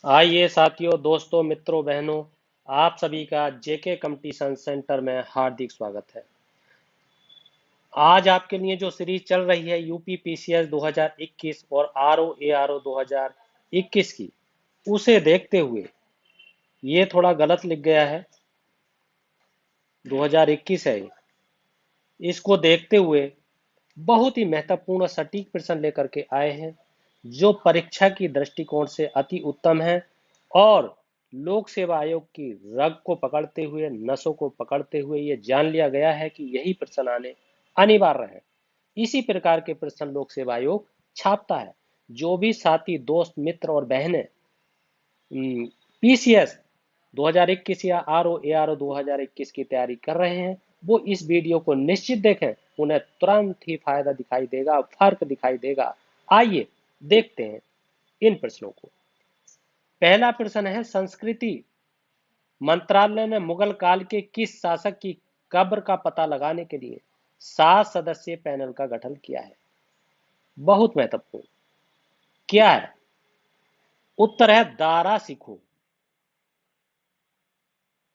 आइए साथियों, दोस्तों, मित्रों, बहनों, आप सभी का जेके कंपटीशन सेंटर में हार्दिक स्वागत है। आज आपके लिए जो सीरीज चल रही है यूपी पीसीएस 2021 और आरओ 2021 की, उसे देखते हुए ये थोड़ा गलत लिख गया है। 2021 है ये। इसको देखते हुए बहुत ही महत्वपूर्ण सटीक प्रश्न लेकर के आए हैं, जो परीक्षा की दृष्टिकोण से अति उत्तम है और लोक सेवा आयोग की रग को पकड़ते हुए, नसों को पकड़ते हुए ये जान लिया गया है कि यही प्रश्न आने अनिवार्य है। इसी प्रकार के प्रश्न लोक सेवा आयोग छापता है। जो भी साथी, दोस्त, मित्र और बहनें पीसीएस 2021 या आरओ 2021 की तैयारी कर रहे हैं, वो इस वीडियो को निश्चित देखें। उन्हें तुरंत ही फायदा दिखाई देगा, फर्क दिखाई देगा। आइए देखते हैं इन प्रश्नों को। पहला प्रश्न है, संस्कृति मंत्रालय ने मुगल काल के किस शासक की कब्र का पता लगाने के लिए 7 सदस्यीय पैनल का गठन किया है? बहुत महत्वपूर्ण। क्या है उत्तर? है दारा सिखो।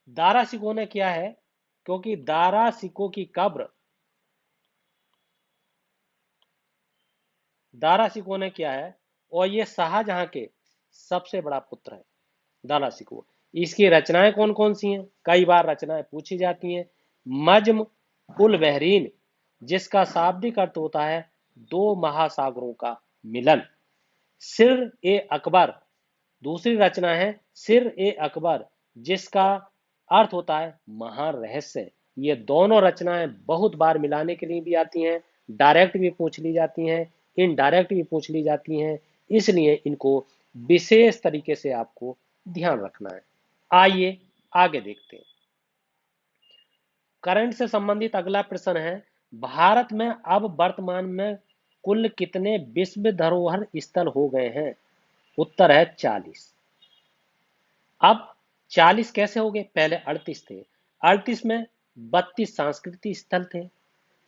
दारा सिखो ने किया है क्योंकि दारा सिखो की कब्र दारा सिकोह ने किया है और ये शाहजहां के सबसे बड़ा पुत्र है। दारा सिकोह। इसकी रचनाएं कौन कौन सी हैं? कई बार रचनाएं पूछी जाती हैं। मज्म उल बहरीन, जिसका शाब्दिक अर्थ होता है दो महासागरों का मिलन। सिर ए अकबर, दूसरी रचना है सिर ए अकबर, जिसका अर्थ होता है महान रहस्य। ये दोनों रचनाएं बहुत बार मिलाने के लिए भी आती हैं, डायरेक्ट भी पूछ ली जाती हैं, इनडायरेक्ट भी पूछ ली जाती हैं। इसलिए इनको विशेष तरीके से आपको ध्यान रखना है। आइए आगे देखते हैं। करंट से संबंधित अगला प्रश्न है, भारत में अब वर्तमान में कुल कितने विश्व धरोहर स्थल हो गए हैं? उत्तर है 40। अब 40 कैसे हो गए? पहले 38 थे। 38 में 32 सांस्कृतिक स्थल थे,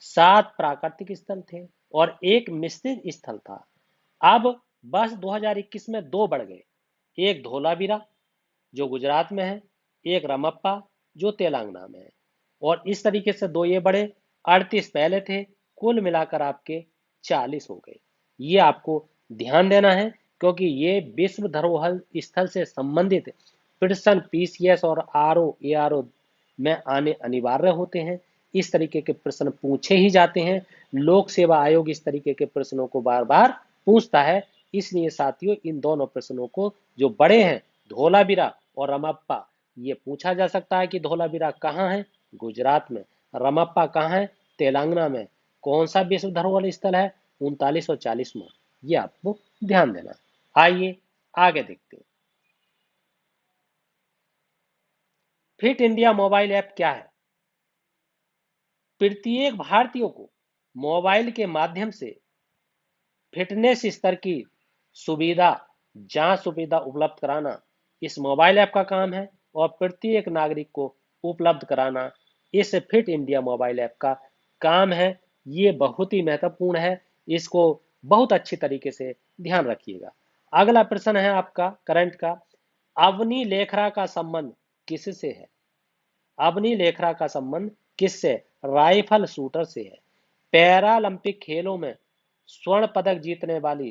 7 प्राकृतिक स्थल थे और एक मिश्रित स्थल था। अब बस 2021 में 2 बढ़ गए। एक धोलावीरा जो गुजरात में है, एक रमप्पा जो तेलंगाना में है। और इस तरीके से 2 ये बढ़े, 38 पहले थे, कुल मिलाकर आपके 40 हो गए। ये आपको ध्यान देना है क्योंकि ये विश्व धरोहर स्थल से संबंधित प्रश्न पीसीएस और आरओ में आने अनिवार्य होते हैं। इस तरीके के प्रश्न पूछे ही जाते हैं। लोक सेवा आयोग इस तरीके के प्रश्नों को बार बार पूछता है। इसलिए साथियों, इन दोनों प्रश्नों को, जो बड़े हैं धोलावीरा और रमप्पा, ये पूछा जा सकता है कि धोलावीरा कहाँ है? गुजरात में। रमप्पा कहाँ है? तेलंगाना में। कौन सा विश्व धरोहर स्थल है? 39 और 40वां। ये आपको ध्यान देना। आइए आगे देखते हैं। फिट इंडिया मोबाइल ऐप क्या है? प्रत्येक भारतीय को मोबाइल के माध्यम से फिटनेस स्तर की सुविधा, जांच सुविधा उपलब्ध कराना इस मोबाइल ऐप का काम है और प्रत्येक नागरिक को उपलब्ध कराना इस फिट इंडिया मोबाइल ऐप का काम है। ये बहुत ही महत्वपूर्ण है। इसको बहुत अच्छी तरीके से ध्यान रखिएगा। अगला प्रश्न है आपका करंट का, अवनी लेखरा का संबंध किससे है? अवनी लेखरा का संबंध किससे? राइफल शूटर से है। पैरालंपिक खेलों में स्वर्ण पदक जीतने वाली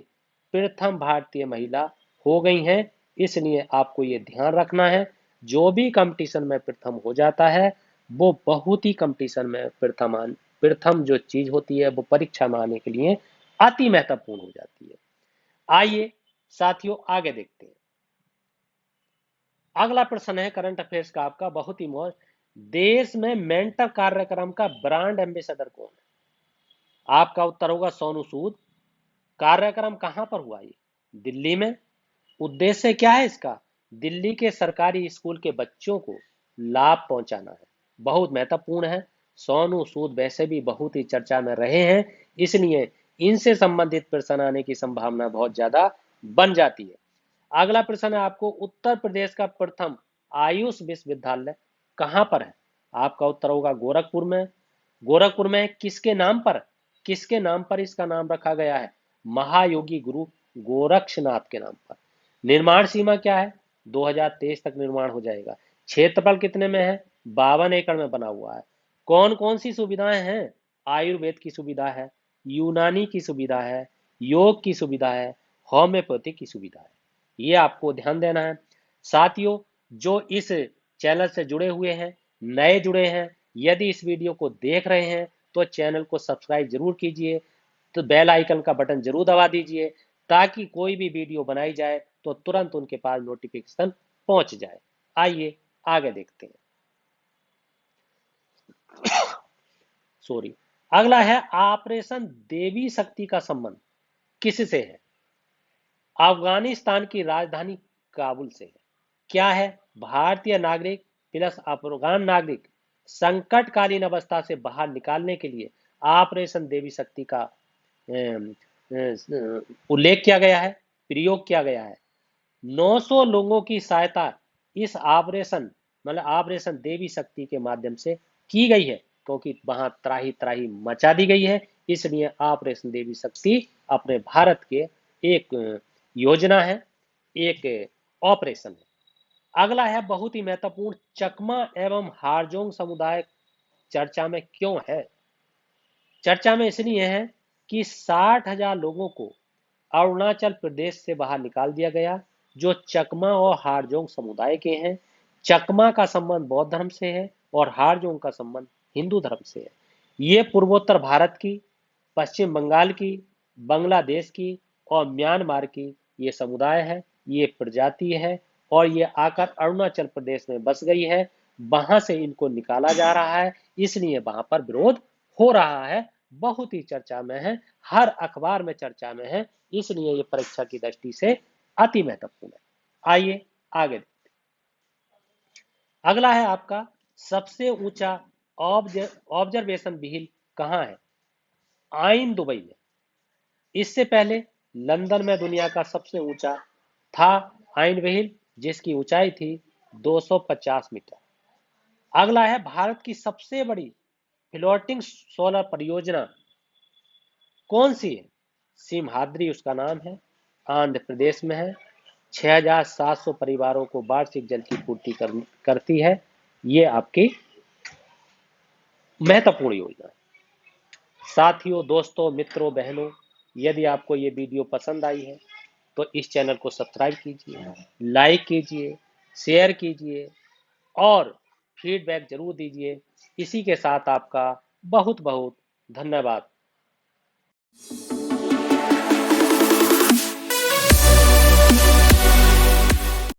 प्रथम भारतीय महिला हो गई हैं। इसलिए आपको ये ध्यान रखना है, जो भी कंपटीशन में प्रथम हो जाता है, वो बहुत ही कंपटीशन में प्रथम जो चीज होती है, वो परीक्षा में आने के लिए अति महत्वपूर्ण हो जाती है। आइए साथियों आगे देखते हैं। अगला प्रश्न है करंट अफेयर्स का आपका, बहुत ही मौज। देश में मेंटर कार्यक्रम का ब्रांड एम्बेसडर कौन है? आपका उत्तर होगा सोनू सूद। कार्यक्रम कहां पर हुआ? ये दिल्ली में। उद्देश्य क्या है इसका? दिल्ली के सरकारी स्कूल के बच्चों को लाभ पहुंचाना है। बहुत महत्वपूर्ण है। सोनू सूद वैसे भी बहुत ही चर्चा में रहे हैं, इसलिए इनसे संबंधित प्रश्न आने की संभावना बहुत ज्यादा बन जाती है। अगला प्रश्न है आपको, उत्तर प्रदेश का प्रथम आयुष विश्वविद्यालय कहां पर है? आपका उत्तर होगा गोरखपुर में। गोरखपुर में किसके नाम पर? किसके नाम पर इसका नाम रखा गया है? महायोगी गुरु गोरक्षनाथ के नाम पर। निर्माण सीमा क्या है? 2023 तक निर्माण हो जाएगा। क्षेत्रफल कितने में है? 52 एकड़ में बना हुआ है। कौन कौन सी सुविधाएं हैं? आयुर्वेद की सुविधा है, यूनानी की सुविधा है, योग की सुविधा है, होम्योपैथी की सुविधा है। ये आपको ध्यान देना है। साथियों, जो इस चैनल से जुड़े हुए हैं, नए जुड़े हैं, यदि इस वीडियो को देख रहे हैं तो चैनल को सब्सक्राइब जरूर कीजिए, तो बेल आइकन का बटन जरूर दबा दीजिए, ताकि कोई भी वीडियो बनाई जाए तो तुरंत उनके पास नोटिफिकेशन पहुंच जाए। आइए आगे देखते हैं। सॉरी। अगला है, ऑपरेशन देवी शक्ति का संबंध किससे है? अफगानिस्तान की राजधानी काबुल से है। क्या है? भारतीय नागरिक प्लस अफगान नागरिक संकटकालीन अवस्था से बाहर निकालने के लिए ऑपरेशन देवी शक्ति का उल्लेख किया गया है, प्रयोग किया गया है। 900 लोगों की सहायता इस ऑपरेशन मतलब ऑपरेशन देवी शक्ति के माध्यम से की गई है, क्योंकि वहां त्राही त्राही मचा दी गई है। इसलिए ऑपरेशन देवी शक्ति अपने भारत के एक योजना है, एक ऑपरेशन है। अगला है बहुत ही महत्वपूर्ण, चकमा एवं हारजोंग समुदाय चर्चा में क्यों है? चर्चा में इसलिए है कि 60,000 लोगों को अरुणाचल प्रदेश से बाहर निकाल दिया गया, जो चकमा और हारजोंग समुदाय के हैं। चकमा का संबंध बौद्ध धर्म से है और हारजोंग का संबंध हिंदू धर्म से है। ये पूर्वोत्तर भारत की, पश्चिम बंगाल की, बांग्लादेश की और म्यांमार की ये समुदाय है, ये प्रजाति है, और ये आकर अरुणाचल प्रदेश में बस गई है। वहां से इनको निकाला जा रहा है, इसलिए वहां पर विरोध हो रहा है। बहुत ही चर्चा में है, हर अखबार में चर्चा में है, इसलिए ये परीक्षा की दृष्टि से अति महत्वपूर्ण है। आइए आगे। अगला है आपका, सबसे ऊंचा ऑब्जर्वेशन व्हील कहाँ है? आइन दुबई में। इससे पहले लंदन में दुनिया का सबसे ऊंचा था आइन व्हील, जिसकी ऊंचाई थी 250 मीटर। अगला है, भारत की सबसे बड़ी फ्लोटिंग सोलर परियोजना कौन सी है? सिमहाद्री उसका नाम है, आंध्र प्रदेश में है। 6,700 परिवारों को वार्षिक जल की पूर्ति करती है। ये आपकी महत्वपूर्ण योजना है। साथियों, दोस्तों, मित्रों, बहनों, यदि आपको ये वीडियो पसंद आई है तो इस चैनल को सब्सक्राइब कीजिए, लाइक कीजिए, शेयर कीजिए और फीडबैक जरूर दीजिए। इसी के साथ आपका बहुत बहुत धन्यवाद।